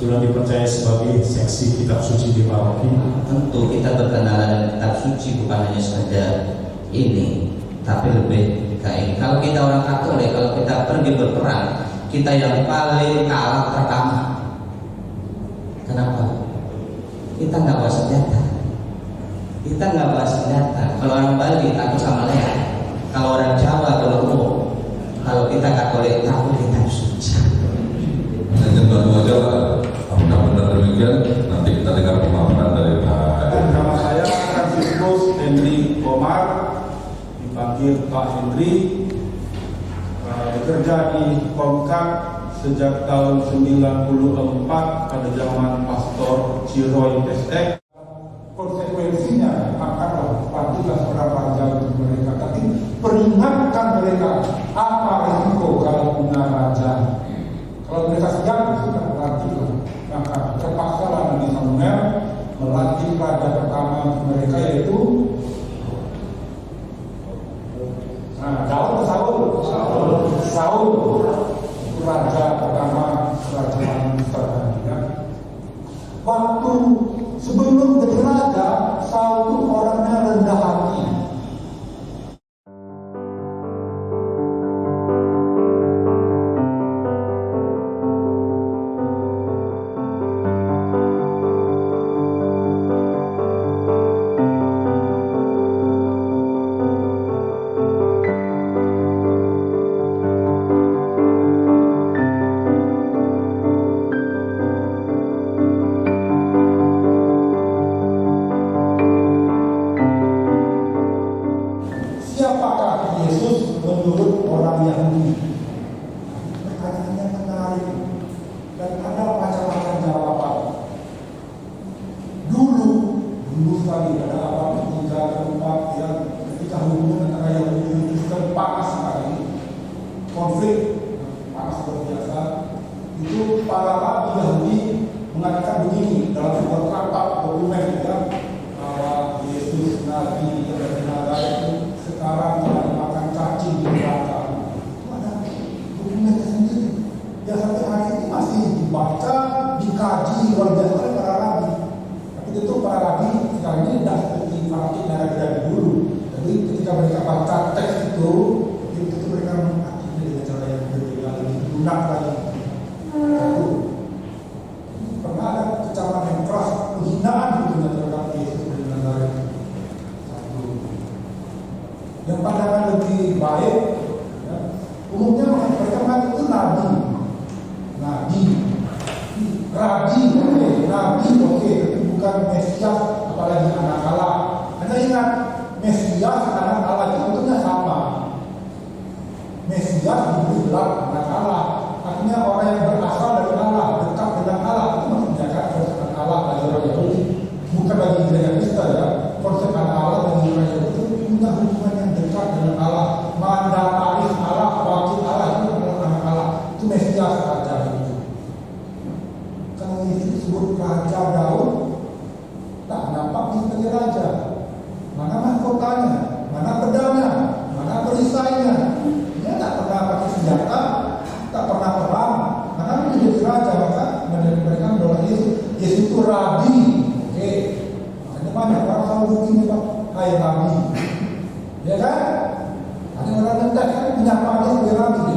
kebetulan dipercaya sebagai seksi kitab suci di paroki. Tentu kita berkenalan dengan kitab suci bukan hanya sekedar ini, tapi lebih kayak kalau kita orang Katolik, kalau kita pergi berperang, kita yang paling kalah pertama. Kenapa? Kita nggak bawa senjata. Kita nggak bawa senjata. Kalau orang Bali takut sama leher. Kalau orang Jawa kalau kalau kita Katolik takut kitab suci. Hanya baru aja lah. Apakah benar demikian? Nanti kita dengar pemaparan dari Pak. Nama saya Franciscus Henry Komar, dipanggil Pak Henry. Bekerja di Komkak sejak tahun 94 pada zaman Pastor Ciroy SX. Konsekuensinya akanlah patuhlah seorang raja untuk mereka, tapi peringatkan mereka apa risiko kalau punya raja. Kalau mereka siap sudah patuhlah, maka terpaksalah Nabi Samuel melantik raja pertama untuk mereka, yaitu Daud atau Saul itu raja pertama kerajaan Israel. Waktu sebelum jadi raja, Saul itu orangnya rendah hati. Siapakah Yesus menurut orang Yahudi? Pertanyaannya menarik dan ada macam-macam jawaban. Dulu sekali ada abad ketiga, keempat, yang ketika hubungan antara Yahudi dan Kristen panas sekali, konflik panas luar biasa. Itu para rabi Yahudi mengatakan begini dalam sebuah traktat dokumen bahwa Yesus Nabi yang benar itu sekarang tidak makan cacing di neraka. Ada dokumennya sendiri yang sampai hari ini masih dibaca, dikaji luar biasa oleh para rabi. Tapi tentu para rabi sekarang ini tidak seperti para kiai dari dulu. Jadi ketika mereka baca teks itu mereka mengartinya dengan cara yang berbeda, lebih lunak lagi. Satu, pernah ada kecaman yang keras, penghinaan itu terhadap Yesus dari Nazaret. Yang pandangan lebih baik, ya, umumnya mereka mengatakan itu nabi, rabi, nabi, tapi bukan Mesias, apalagi anak Allah. Anda ingat, Mesias anak Allah itu tentunya sama. Mesias diberi gelar anak Allah, artinya orang yang berasal dari Allah, dekat dengan Allah, itu maksudnya kan konsep anak Allah bagi orang Yahudi, bukan bagi gereja Kristen ya. Konsep anak Allah bagi orang Yahudi itu punya hubungan yang dekat dengan Allah, mandataris Allah, wakil Allah, itu adalah anak Allah, itu Mesias raja itu. Kalau Yesus disebut Raja Daud, tak nampak sebagai raja. Mana mahkotanya, mana pedangnya, mana perisainya. Dia tak pernah pakai senjata, tak pernah perang. Karena menjadi raja, maka mereka bahwa Yesus itu rabi. Oke, makanya banyak orang selalu begini Pak, hai rabi. Ya kan? Ada orang yang tak punya panggil sebagai rabi.